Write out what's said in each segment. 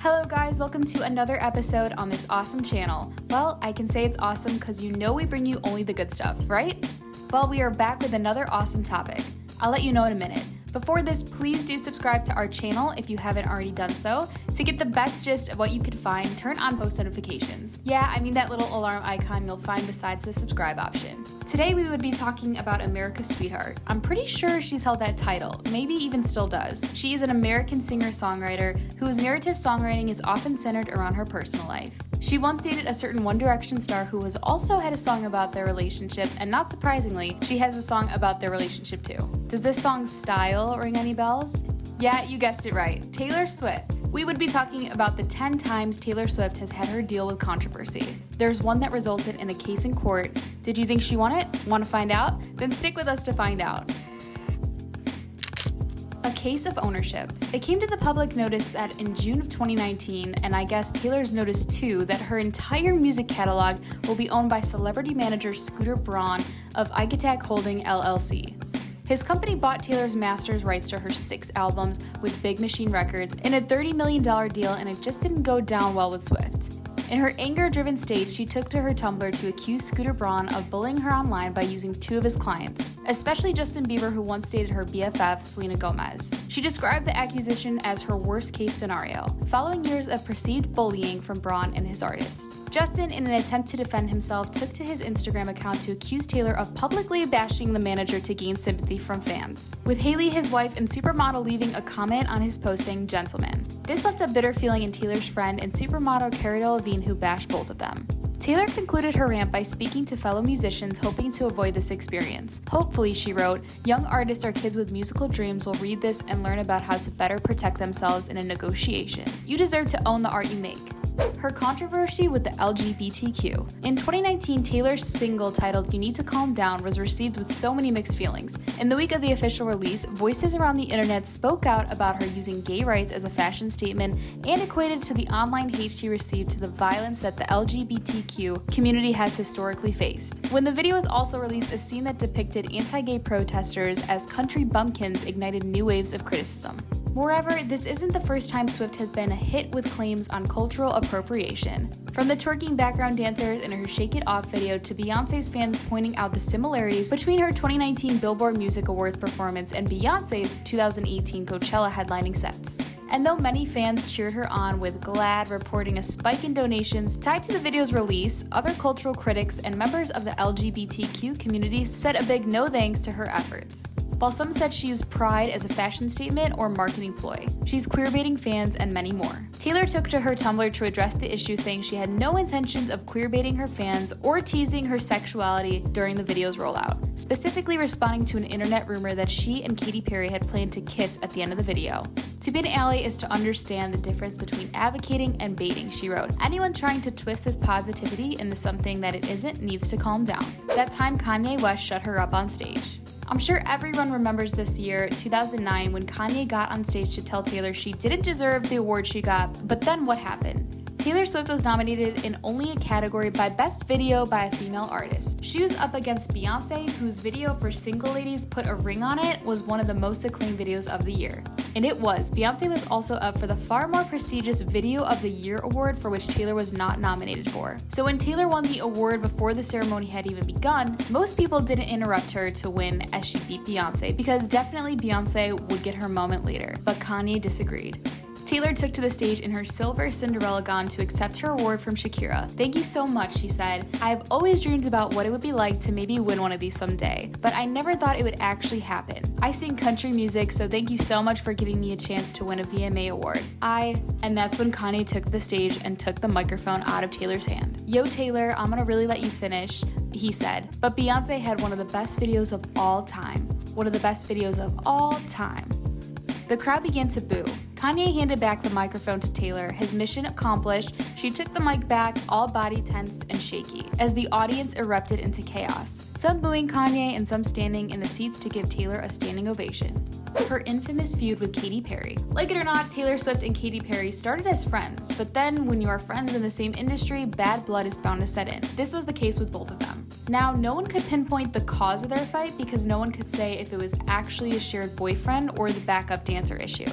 Hello guys, welcome to another episode on this awesome channel. Well, I can say it's awesome because you know we bring you only the good stuff, right? Well, we are back with another awesome topic. I'll let you know in a minute. Before this, please do subscribe to our channel if you haven't already done so. To get the best gist of what you could find, turn on post notifications. Yeah, I mean that little alarm icon you'll find besides the subscribe option. Today we would be talking about America's Sweetheart. I'm pretty sure she's held that title, maybe even still does. She is an American singer-songwriter whose narrative songwriting is often centered around her personal life. She once dated a certain One Direction star who has also had a song about their relationship, and not surprisingly, she has a song about their relationship too. Does this song's style ring any bells? Yeah, you guessed it right, Taylor Swift. We would be talking about the 10 times Taylor Swift has had her deal with controversy. There's one that resulted in a case in court. Did you think she won it? Want to find out? Then stick with us to find out. A case of ownership. It came to the public notice that in June of 2019, and I guess Taylor's noticed too, that her entire music catalog will be owned by celebrity manager Scooter Braun of Ithaca Holding LLC. His company bought Taylor's master's rights to her 6 albums with Big Machine Records in a $30 million deal, and it just didn't go down well with Swift. In her anger-driven state, she took to her Tumblr to accuse Scooter Braun of bullying her online by using 2 of his clients, especially Justin Bieber, who once dated her BFF, Selena Gomez. She described the accusation as her worst-case scenario, following years of perceived bullying from Braun and his artist. Justin, in an attempt to defend himself, took to his Instagram account to accuse Taylor of publicly bashing the manager to gain sympathy from fans, with Haley, his wife and supermodel, leaving a comment on his posting, "Gentleman." This left a bitter feeling in Taylor's friend and supermodel Cara Delevingne, who bashed both of them. Taylor concluded her rant by speaking to fellow musicians, hoping to avoid this experience. Hopefully, she wrote, young artists or kids with musical dreams will read this and learn about how to better protect themselves in a negotiation. You deserve to own the art you make. Her controversy with the LGBTQ. In 2019, Taylor's single titled You Need to Calm Down was received with so many mixed feelings. In the week of the official release, voices around the internet spoke out about her using gay rights as a fashion statement and equated to the online hate she received to the violence that the LGBTQ community has historically faced. When the video was also released, a scene that depicted anti-gay protesters as country bumpkins ignited new waves of criticism. Moreover, this isn't the first time Swift has been a hit with claims on cultural appropriation. From the twerking background dancers in her Shake It Off video to Beyoncé's fans pointing out the similarities between her 2019 Billboard Music Awards performance and Beyoncé's 2018 Coachella headlining sets. And though many fans cheered her on, with GLAAD reporting a spike in donations tied to the video's release, other cultural critics and members of the LGBTQ community said a big no thanks to her efforts. While some said she used pride as a fashion statement or marketing ploy, she's queerbaiting fans and many more. Taylor took to her Tumblr to address the issue, saying she had no intentions of queerbaiting her fans or teasing her sexuality during the video's rollout, specifically responding to an internet rumor that she and Katy Perry had planned to kiss at the end of the video. To be an ally is to understand the difference between advocating and baiting, she wrote. Anyone trying to twist this positivity into something that it isn't needs to calm down. That time Kanye West shut her up on stage. I'm sure everyone remembers this year, 2009, when Kanye got on stage to tell Taylor she didn't deserve the award she got, but then what happened? Taylor Swift was nominated in only a category by Best Video by a Female Artist. She was up against Beyoncé, whose video for Single Ladies Put a Ring on It was one of the most acclaimed videos of the year. And it was. Beyoncé was also up for the far more prestigious Video of the Year award, for which Taylor was not nominated for. So when Taylor won the award before the ceremony had even begun, most people didn't interrupt her to win as she beat Beyoncé, because definitely Beyoncé would get her moment later. But Kanye disagreed. Taylor took to the stage in her silver Cinderella gown to accept her award from Shakira. "Thank you so much," she said. "I've always dreamed about what it would be like to maybe win one of these someday, but I never thought it would actually happen. I sing country music, so thank you so much for giving me a chance to win a VMA award. And that's when Kanye took the stage and took the microphone out of Taylor's hand. "Yo, Taylor, I'm gonna really let you finish," he said. But Beyoncé had one of the best videos of all time. One of the best videos of all time. The crowd began to boo. Kanye handed back the microphone to Taylor. His mission accomplished, she took the mic back, all body tensed and shaky, as the audience erupted into chaos. Some booing Kanye and some standing in the seats to give Taylor a standing ovation. Her infamous feud with Katy Perry. Like it or not, Taylor Swift and Katy Perry started as friends, but then when you are friends in the same industry, bad blood is bound to set in. This was the case with both of them. Now, no one could pinpoint the cause of their fight because no one could say if it was actually a shared boyfriend or the backup dancer issue.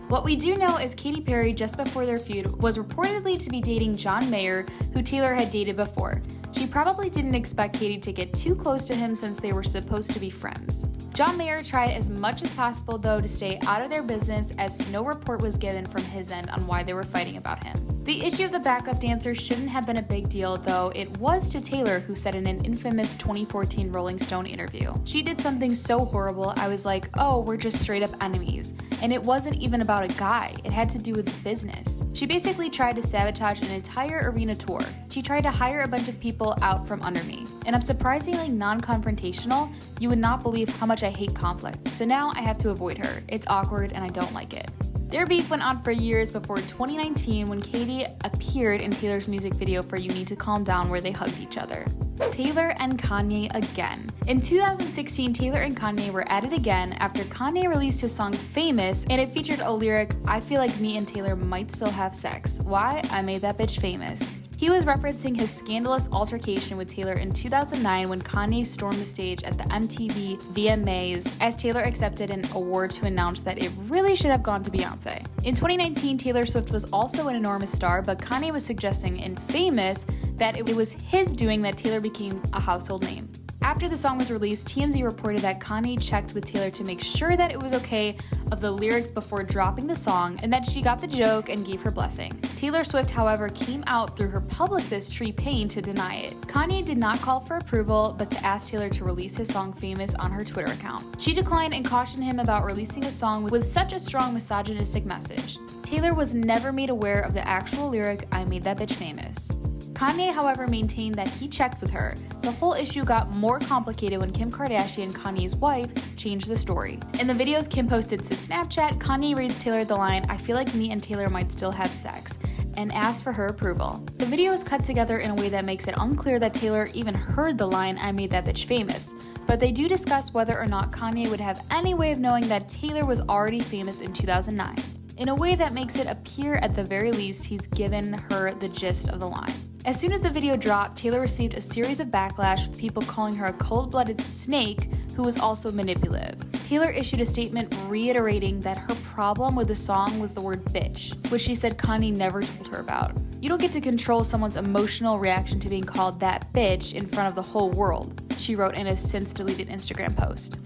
What we do know is Katy Perry, just before their feud, was reportedly to be dating John Mayer, who Taylor had dated before. She probably didn't expect Katy to get too close to him since they were supposed to be friends. John Mayer tried as much as possible though to stay out of their business, as no report was given from his end on why they were fighting about him. The issue of the backup dancer shouldn't have been a big deal, though it was to Taylor, who said in an infamous 2014 Rolling Stone interview, "She did something so horrible, I was like, oh, we're just straight up enemies. And it wasn't even about a guy, it had to do with business." She basically tried to sabotage an entire arena tour. She tried to hire a bunch of people out from under me. And I'm surprisingly non-confrontational. You would not believe how much I hate conflict. So now I have to avoid her. It's awkward and I don't like it. Their beef went on for years before 2019 when Katy appeared in Taylor's music video for You Need to Calm Down, where they hugged each other. Taylor and Kanye again. In 2016, Taylor and Kanye were at it again after Kanye released his song Famous, and it featured a lyric, "I feel like me and Taylor might still have sex. Why? I made that bitch famous." He was referencing his scandalous altercation with Taylor in 2009 when Kanye stormed the stage at the MTV VMAs as Taylor accepted an award to announce that it really should have gone to Beyonce. In 2019, Taylor Swift was also an enormous star, but Kanye was suggesting in Famous that it was his doing that Taylor became a household name. After the song was released, TMZ reported that Kanye checked with Taylor to make sure that it was okay of the lyrics before dropping the song, and that she got the joke and gave her blessing. Taylor Swift, however, came out through her publicist Tree Payne to deny it. Kanye did not call for approval, but to ask Taylor to release his song Famous on her Twitter account. She declined and cautioned him about releasing a song with such a strong misogynistic message. Taylor was never made aware of the actual lyric, "I made that bitch famous." Kanye, however, maintained that he checked with her. The whole issue got more complicated when Kim Kardashian, Kanye's wife, changed the story. In the videos Kim posted to Snapchat, Kanye reads Taylor the line, "I feel like me and Taylor might still have sex," and asked for her approval. The video is cut together in a way that makes it unclear that Taylor even heard the line, "I made that bitch famous," but they do discuss whether or not Kanye would have any way of knowing that Taylor was already famous in 2009. In a way that makes it appear at the very least he's given her the gist of the line. As soon as the video dropped, Taylor received a series of backlash with people calling her a cold-blooded snake who was also manipulative. Taylor issued a statement reiterating that her problem with the song was the word bitch, which she said Kanye never told her about. "You don't get to control someone's emotional reaction to being called that bitch in front of the whole world," she wrote in a since-deleted Instagram post.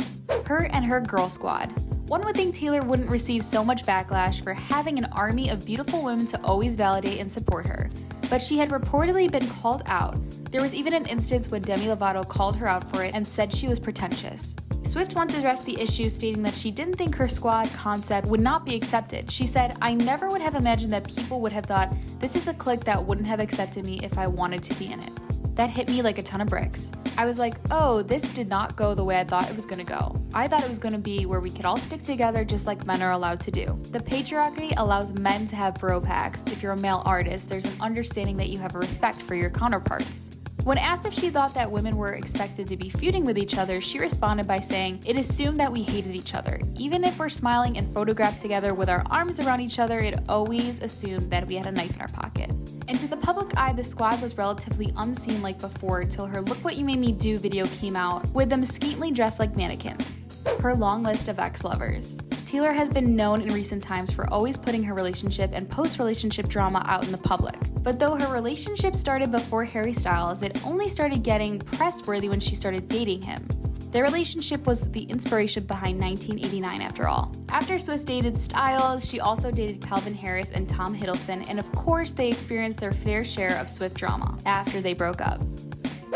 Her and her girl squad. One would think Taylor wouldn't receive so much backlash for having an army of beautiful women to always validate and support her, but she had reportedly been called out. There was even an instance when Demi Lovato called her out for it and said she was pretentious. Swift once addressed the issue, stating that she didn't think her squad concept would not be accepted. She said, "I never would have imagined that people would have thought this is a clique that wouldn't have accepted me if I wanted to be in it. That hit me like a ton of bricks. I was like, oh, this did not go the way I thought it was gonna go. I thought it was gonna be where we could all stick together just like men are allowed to do. The patriarchy allows men to have bro packs. If you're a male artist, there's an understanding that you have a respect for your counterparts." When asked if she thought that women were expected to be feuding with each other, she responded by saying, "It assumed that we hated each other. Even if we're smiling and photographed together with our arms around each other, it always assumed that we had a knife in our pocket." And to the public eye, the squad was relatively unseen like before till her Look What You Made Me Do video came out, with them scantily dressed like mannequins. Her long list of ex-lovers. Taylor has been known in recent times for always putting her relationship and post-relationship drama out in the public. But though her relationship started before Harry Styles, it only started getting press-worthy when she started dating him. Their relationship was the inspiration behind 1989 after all. After Swift dated Styles, she also dated Calvin Harris and Tom Hiddleston, and of course they experienced their fair share of Swift drama after they broke up.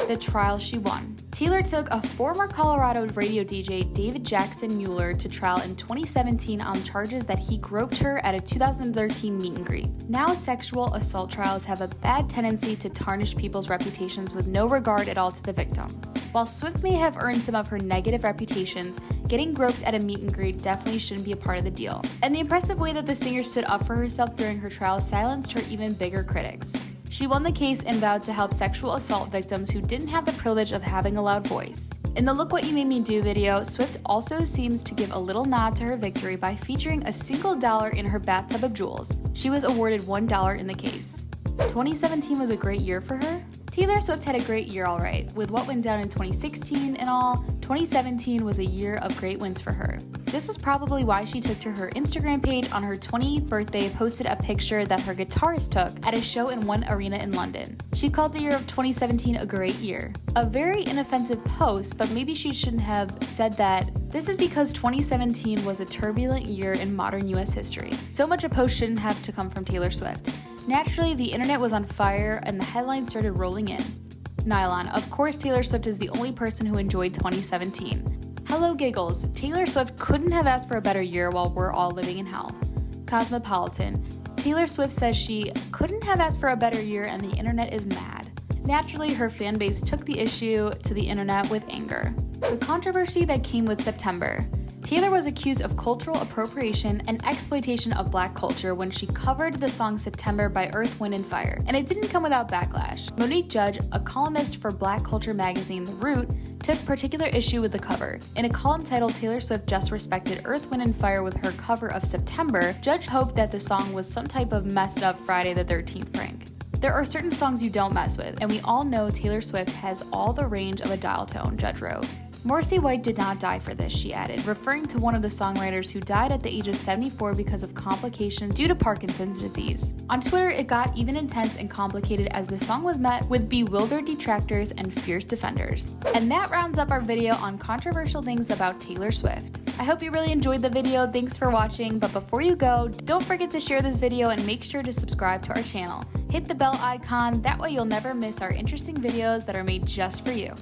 The trial she won. Taylor took a former Colorado radio DJ, David Jackson Mueller, to trial in 2017 on charges that he groped her at a 2013 meet and greet. Now, sexual assault trials have a bad tendency to tarnish people's reputations with no regard at all to the victim. While Swift may have earned some of her negative reputations, getting groped at a meet and greet definitely shouldn't be a part of the deal. And the impressive way that the singer stood up for herself during her trial silenced her even bigger critics. She won the case and vowed to help sexual assault victims who didn't have the privilege of having a loud voice. In the Look What You Made Me Do video, Swift also seems to give a little nod to her victory by featuring a single dollar in her bathtub of jewels. She was awarded $1 in the case. 2017 was a great year for her. Taylor Swift had a great year alright. With what went down in 2016 and all, 2017 was a year of great wins for her. This is probably why she took to her Instagram page on her 20th birthday, posted a picture that her guitarist took at a show in one arena in London. She called the year of 2017 a great year. A very inoffensive post, but maybe she shouldn't have said that. This is because 2017 was a turbulent year in modern US history. So much a post shouldn't have to come from Taylor Swift. Naturally, the internet was on fire and the headlines started rolling in. Nylon. Of course, Taylor Swift is the only person who enjoyed 2017. Hello giggles. Taylor Swift couldn't have asked for a better year while we're all living in hell. Cosmopolitan. Taylor Swift says she couldn't have asked for a better year and the internet is mad. Naturally, her fan base took the issue to the internet with anger. The controversy that came with September. Taylor was accused of cultural appropriation and exploitation of Black culture when she covered the song September by Earth, Wind & Fire, and it didn't come without backlash. Monique Judge, a columnist for Black culture magazine The Root, took particular issue with the cover. In a column titled Taylor Swift Just Respected Earth, Wind & Fire with her cover of September, Judge hoped that the song was some type of messed up Friday the 13th prank. There are certain songs you don't mess with, and we all know Taylor Swift has all the range of a dial tone, Judge wrote. Morrissey White did not die for this, she added, referring to one of the songwriters who died at the age of 74 because of complications due to Parkinson's disease. On Twitter, it got even intense and complicated as the song was met with bewildered detractors and fierce defenders. And that rounds up our video on controversial things about Taylor Swift. I hope you really enjoyed the video, thanks for watching, but before you go, don't forget to share this video and make sure to subscribe to our channel. Hit the bell icon, that way you'll never miss our interesting videos that are made just for you.